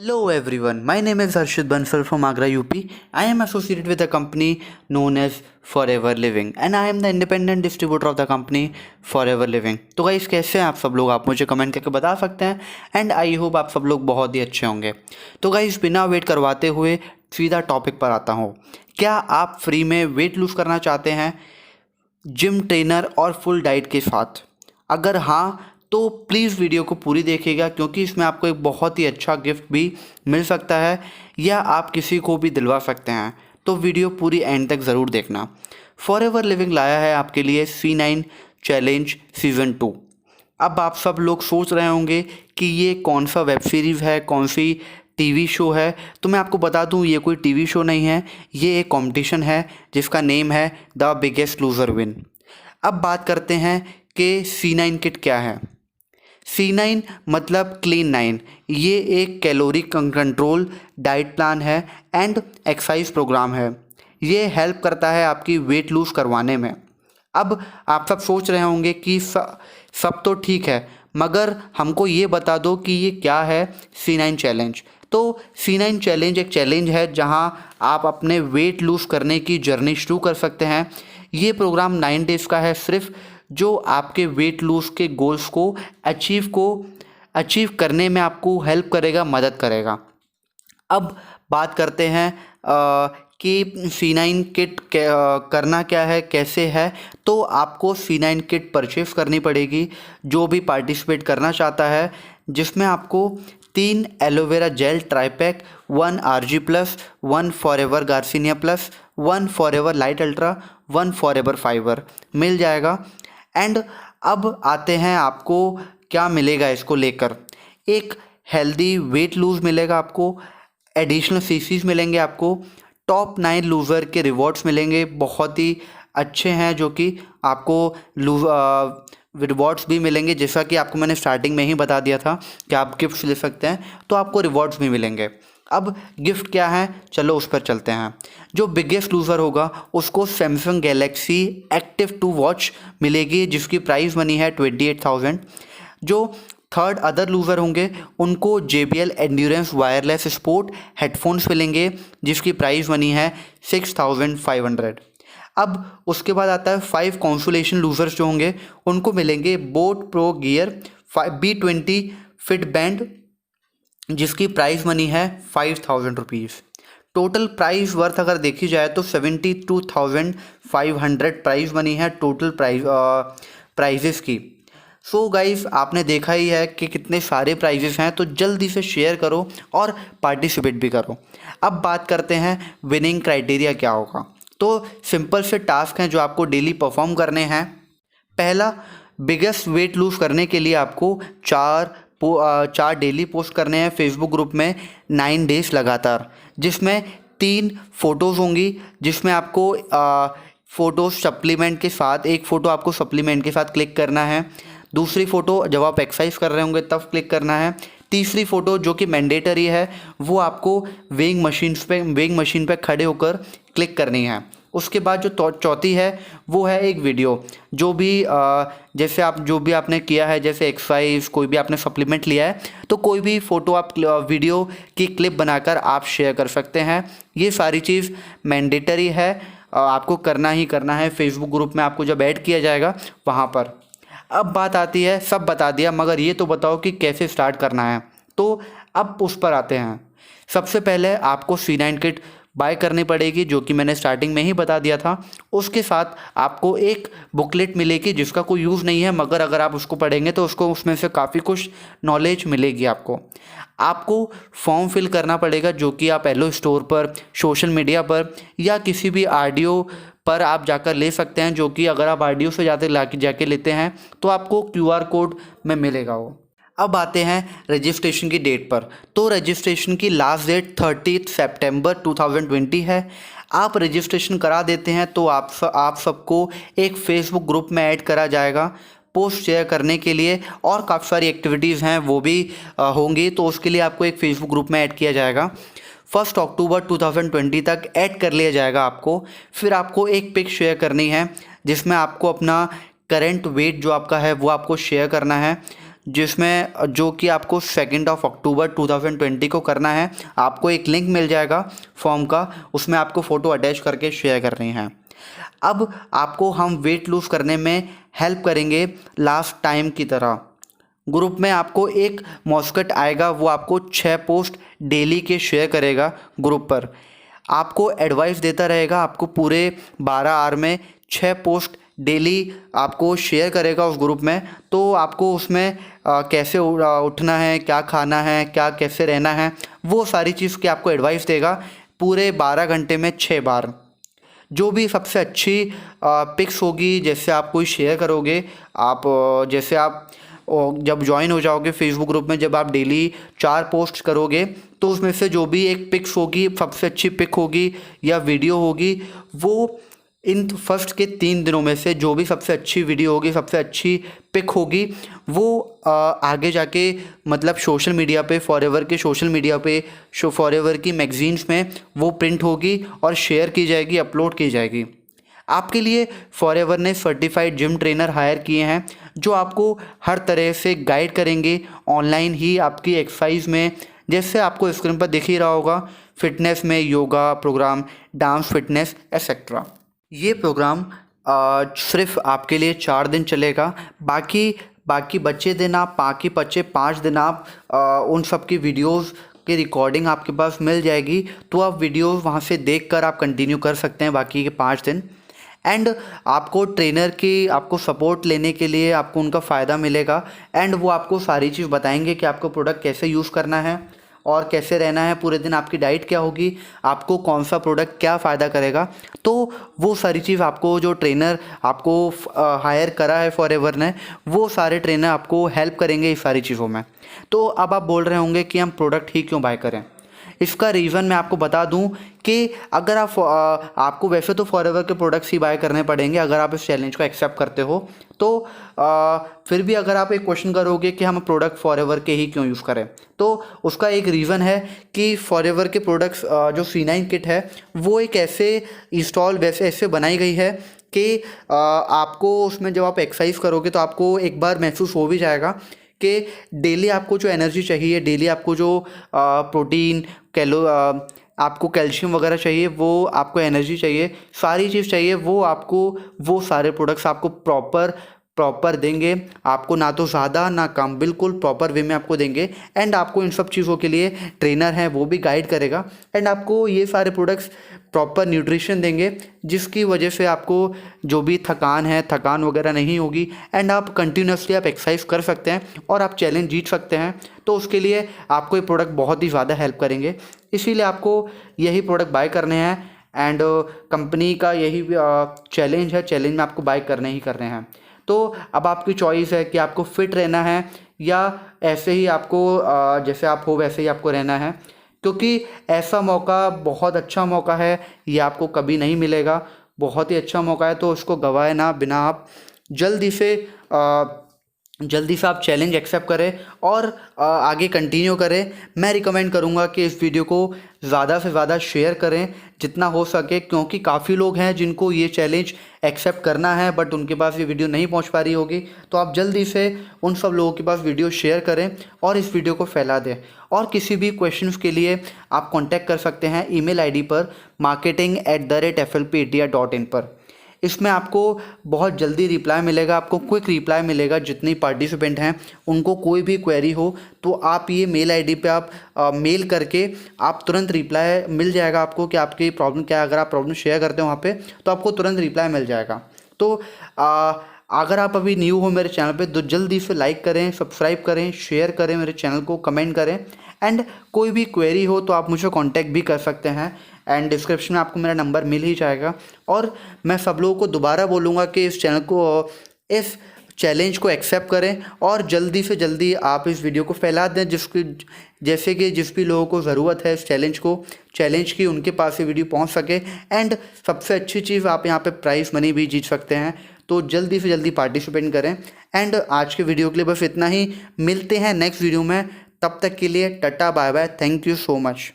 Hello everyone, my name is Harshit Bansal from Agra, UP. I am associated with a company known as Forever Living and I am the independent distributor of the company Forever Living. तो guys कैसे हैं आप सब लोग, आप मुझे comment करके बता सकते हैं एंड आई होप आप सब लोग बहुत ही अच्छे होंगे। तो गाइस बिना वेट करवाते हुए सीधा टॉपिक पर आता हूँ। क्या आप फ्री में वेट लूज़ करना चाहते हैं जिम ट्रेनर और फुल डाइट के साथ? अगर हाँ तो प्लीज़ वीडियो को पूरी देखिएगा क्योंकि इसमें आपको एक बहुत ही अच्छा गिफ्ट भी मिल सकता है या आप किसी को भी दिलवा सकते हैं। तो वीडियो पूरी एंड तक ज़रूर देखना। फॉरएवर लिविंग लाया है आपके लिए C9 चैलेंज सीज़न 2। अब आप सब लोग सोच रहे होंगे कि ये कौन सा वेब सीरीज़ है, कौन सी टीवी शो है। तो मैं आपको बता दूं ये कोई टीवी शो नहीं है, ये एक कंपटीशन है जिसका नेम है द बिगेस्ट लूज़र विन। अब बात करते हैं कि C9 किट क्या है। C9 मतलब क्लीन 9। ये एक कैलोरी कंट्रोल डाइट प्लान है एंड एक्सरसाइज प्रोग्राम है। ये हेल्प करता है आपकी वेट लूज़ करवाने में। अब आप सब सोच रहे होंगे कि सब तो ठीक है मगर हमको ये बता दो कि ये क्या है C9 चैलेंज। तो C9 चैलेंज एक चैलेंज है जहां आप अपने वेट लूज़ करने की जर्नी शुरू कर सकते हैं। ये प्रोग्राम 9 डेज़ का है सिर्फ, जो आपके वेट लूज़ के गोल्स को अचीव करने में आपको हेल्प करेगा, मदद करेगा। अब बात करते हैं कि C9 किट करना क्या है, कैसे है। तो आपको C9 किट परचेस करनी पड़ेगी जो भी पार्टिसिपेट करना चाहता है, जिसमें आपको 3 aloe vera gel tripack, 1 RG plus, 1 forever garcinia plus, 1 forever lite ultra, 1 forever fiber मिल जाएगा। एंड अब आते हैं आपको क्या मिलेगा इसको लेकर। एक हेल्दी वेट लूज़ मिलेगा आपको, एडिशनल सीसीज मिलेंगे आपको, टॉप 9 लूज़र के रिवॉर्ड्स मिलेंगे, बहुत ही अच्छे हैं जो कि आपको रिवॉर्ड्स भी मिलेंगे। जैसा कि आपको मैंने स्टार्टिंग में ही बता दिया था कि आप गिफ्ट्स ले सकते हैं, तो आपको रिवॉर्ड्स भी मिलेंगे। अब गिफ्ट क्या है, चलो उस पर चलते हैं। जो बिगेस्ट लूज़र होगा उसको सैमसंग गैलेक्सी एक्टिव 2 वॉच मिलेगी जिसकी प्राइस मनी है 28,000। जो थर्ड अदर लूज़र होंगे उनको JBL endurance wireless sport headphones मिलेंगे जिसकी प्राइस मनी है 6,500। अब उसके बाद आता है 5 कॉन्सोलेशन लूज़र्स जो होंगे उनको मिलेंगे boat pro gear B20 fit band जिसकी प्राइस मनी है 5,000 रुपीज़। टोटल प्राइस वर्थ अगर देखी जाए तो 72,500 प्राइस मनी है टोटल प्राइजेस की। सो गाइस आपने देखा ही है कि कितने सारे प्राइजेस हैं, तो जल्दी से शेयर करो और पार्टिसिपेट भी करो। अब बात करते हैं विनिंग क्राइटेरिया क्या होगा। तो सिंपल से टास्क हैं जो आपको डेली परफॉर्म करने हैं। पहला, बिगेस्ट वेट लूज़ करने के लिए आपको चार डेली पोस्ट करने हैं फेसबुक ग्रुप में 9 डेज़ लगातार, जिसमें 3 फ़ोटोज़ होंगी जिसमें आपको फ़ोटोज़ सप्लीमेंट के साथ, एक फ़ोटो आपको सप्लीमेंट के साथ क्लिक करना है, दूसरी फ़ोटो जब आप एक्सरसाइज कर रहे होंगे तब क्लिक करना है, तीसरी फ़ोटो जो कि मैंडेटरी है वो आपको वेइंग मशीन पे खड़े होकर क्लिक करनी है। उसके बाद जो चौथी है वो है एक वीडियो, जो भी जैसे आप जो भी आपने किया है, जैसे एक्सरसाइज, कोई भी आपने सप्लीमेंट लिया है तो कोई भी फ़ोटो आप वीडियो की क्लिप बनाकर आप शेयर कर सकते हैं। ये सारी चीज़ मैंडेटरी है, आपको करना ही करना है फेसबुक ग्रुप में आपको जब ऐड किया जाएगा वहाँ पर। अब बात आती है, सब बता दिया मगर ये तो बताओ कि कैसे स्टार्ट करना है। तो अब उस पर आते हैं। सबसे पहले आपको C9 किट बाय करनी पड़ेगी जो कि मैंने स्टार्टिंग में ही बता दिया था। उसके साथ आपको एक बुकलेट मिलेगी जिसका कोई यूज़ नहीं है, मगर अगर आप उसको पढ़ेंगे तो उसमें से काफ़ी कुछ नॉलेज मिलेगी आपको फॉर्म फिल करना पड़ेगा जो कि आप एलो स्टोर पर, सोशल मीडिया पर या किसी भी RDO पर आप जाकर ले सकते हैं, जो कि अगर आप RDO से जाके लेते हैं तो आपको QR कोड में मिलेगा वो। अब आते हैं रजिस्ट्रेशन की डेट पर। तो रजिस्ट्रेशन की लास्ट डेट 30 सितंबर 2020 है। आप रजिस्ट्रेशन करा देते हैं तो आप सबको एक फेसबुक ग्रुप में ऐड करा जाएगा पोस्ट शेयर करने के लिए, और काफ़ी सारी एक्टिविटीज़ हैं वो भी होंगी, तो उसके लिए आपको एक फेसबुक ग्रुप में ऐड किया जाएगा। 1 अक्टूबर 2020 तक ऐड कर लिया जाएगा आपको। फिर आपको एक पिक शेयर करनी है जिसमें आपको अपना करंट वेट जो आपका है वो आपको शेयर करना है, जिसमें जो कि आपको 2 अक्टूबर 2020 को करना है। आपको एक लिंक मिल जाएगा फॉर्म का, उसमें आपको फ़ोटो अटैच करके शेयर करनी है। अब आपको हम वेट लूज़ करने में हेल्प करेंगे लास्ट टाइम की तरह। ग्रुप में आपको एक मॉस्कट आएगा, वो आपको 6 पोस्ट डेली के शेयर करेगा ग्रुप पर। आपको एडवाइस देता रहेगा, आपको पूरे 12 आवर में 6 पोस्ट डेली आपको शेयर करेगा उस ग्रुप में। तो आपको उसमें कैसे उठना है, क्या खाना है, क्या कैसे रहना है, वो सारी चीज़ की आपको एडवाइस देगा पूरे 12 घंटे में 6 बार। जो भी सबसे अच्छी पिक्स होगी, जैसे आप कोई शेयर करोगे, आप जैसे आप जब ज्वाइन हो जाओगे फेसबुक ग्रुप में, जब आप डेली 4 पोस्ट करोगे तो उसमें से जो भी एक पिक्स होगी, सबसे अच्छी पिक होगी या वीडियो होगी, वो इन फर्स्ट के 3 दिनों में से जो भी सबसे अच्छी वीडियो होगी, सबसे अच्छी पिक होगी, वो आगे जाके मतलब सोशल मीडिया पे, फॉरएवर के सोशल मीडिया पे, फॉरएवर की मैगजीन्स में वो प्रिंट होगी और शेयर की जाएगी, अपलोड की जाएगी। आपके लिए फॉरएवर ने सर्टिफाइड जिम ट्रेनर हायर किए हैं जो आपको हर तरह से गाइड करेंगे ऑनलाइन ही आपकी एक्सरसाइज में। जैसे आपको स्क्रीन पर दिख ही रहा होगा, फिटनेस में yoga programme, dance fitness etcetera. ये प्रोग्राम सिर्फ आपके लिए 4 दिन चलेगा। बाकी बचे दिन आप बाकी बचे 5 दिन आप उन सब की वीडियोस की रिकॉर्डिंग आपके पास मिल जाएगी, तो आप वीडियोस वहाँ से देखकर आप कंटिन्यू कर सकते हैं बाकी के 5 दिन। एंड आपको ट्रेनर की आपको सपोर्ट लेने के लिए आपको उनका फ़ायदा मिलेगा एंड वो आपको सारी चीज़ बताएंगे कि आपको प्रोडक्ट कैसे यूज़ करना है और कैसे रहना है पूरे दिन, आपकी डाइट क्या होगी, आपको कौन सा प्रोडक्ट क्या फ़ायदा करेगा। तो वो सारी चीज़ आपको जो ट्रेनर आपको हायर करा है फॉरएवर ने, वो सारे ट्रेनर आपको हेल्प करेंगे इस सारी चीज़ों में। तो अब आप बोल रहे होंगे कि हम प्रोडक्ट ही क्यों बाय करें। इसका रीज़न मैं आपको बता दूं कि अगर आपको वैसे तो फॉरएवर के प्रोडक्ट्स ही बाय करने पड़ेंगे अगर आप इस चैलेंज को एक्सेप्ट करते हो। तो फिर भी अगर आप एक क्वेश्चन करोगे कि हम प्रोडक्ट फॉरएवर के ही क्यों यूज़ करें, तो उसका एक रीज़न है कि फॉरएवर के प्रोडक्ट्स जो C9 किट है वो एक ऐसे इंस्टॉल वैसे ऐसे बनाई गई है कि आपको उसमें जब आप एक्सरसाइज करोगे तो आपको एक बार महसूस हो भी जाएगा कि डेली आपको जो एनर्जी चाहिए, डेली आपको जो प्रोटीन आपको कैल्शियम वगैरह चाहिए, वो आपको एनर्जी चाहिए, सारी चीज़ चाहिए, वो आपको वो सारे प्रोडक्ट्स आपको प्रॉपर देंगे। आपको ना तो ज़्यादा ना कम, बिल्कुल प्रॉपर वे में आपको देंगे। एंड आपको इन सब चीज़ों के लिए ट्रेनर है वो भी गाइड करेगा एंड आपको ये सारे प्रोडक्ट्स प्रॉपर न्यूट्रिशन देंगे, जिसकी वजह से आपको जो भी थकान वगैरह नहीं होगी एंड आप कंटिन्यूसली आप एक्सरसाइज कर सकते हैं और आप चैलेंज जीत सकते हैं। तो उसके लिए आपको ये प्रोडक्ट बहुत ही ज़्यादा हेल्प करेंगे, इसीलिए आपको यही प्रोडक्ट बाय करने हैं एंड कंपनी का यही चैलेंज है, चैलेंज में आपको बाय करने ही करने हैं। तो अब आपकी चॉइस है कि आपको फिट रहना है या ऐसे ही आपको जैसे आप हो वैसे ही आपको रहना है, क्योंकि ऐसा मौका बहुत अच्छा मौका है, ये आपको कभी नहीं मिलेगा। बहुत ही अच्छा मौका है, तो उसको गंवाए ना बिना आप जल्दी से आप चैलेंज एक्सेप्ट करें और आगे कंटिन्यू करें। मैं रिकमेंड करूंगा कि इस वीडियो को ज़्यादा से ज़्यादा शेयर करें जितना हो सके, क्योंकि काफ़ी लोग हैं जिनको ये चैलेंज एक्सेप्ट करना है बट उनके पास ये वीडियो नहीं पहुंच पा रही होगी। तो आप जल्दी से उन सब लोगों के पास वीडियो शेयर करें और इस वीडियो को फैला दें। और किसी भी क्वेश्चंस के लिए आप कॉन्टैक्ट कर सकते हैं ईमेल ID पर marketing@flpindia.in पर। इसमें आपको बहुत जल्दी रिप्लाई मिलेगा, आपको क्विक रिप्लाई मिलेगा। जितनी पार्टिसिपेंट हैं उनको कोई भी क्वेरी हो तो आप ये मेल ID पे आप मेल करके आप तुरंत रिप्लाई मिल जाएगा आपको कि आपकी प्रॉब्लम क्या है। अगर आप प्रॉब्लम शेयर करते हो वहाँ पे तो आपको तुरंत रिप्लाई मिल जाएगा। तो अगर आप अभी न्यू हो मेरे चैनल पे तो जल्दी से लाइक करें, सब्सक्राइब करें, शेयर करें मेरे चैनल को, कमेंट करें एंड कोई भी क्वेरी हो तो आप मुझे कांटेक्ट भी कर सकते हैं एंड डिस्क्रिप्शन में आपको मेरा नंबर मिल ही जाएगा। और मैं सब लोगों को दोबारा बोलूँगा कि इस इस चैलेंज को एक्सेप्ट करें और जल्दी से जल्दी आप इस वीडियो को फैला दें, जैसे कि जिस भी लोगों को ज़रूरत है इस चैलेंज की उनके पास ये वीडियो पहुंच सके। एंड सबसे अच्छी चीज़, आप यहाँ पे प्राइस मनी भी जीत सकते हैं। तो जल्दी से जल्दी पार्टिसिपेट करें। एंड आज के वीडियो के लिए बस इतना ही, मिलते हैं नेक्स्ट वीडियो में। तब तक के लिए tata bye bye, thank you so much.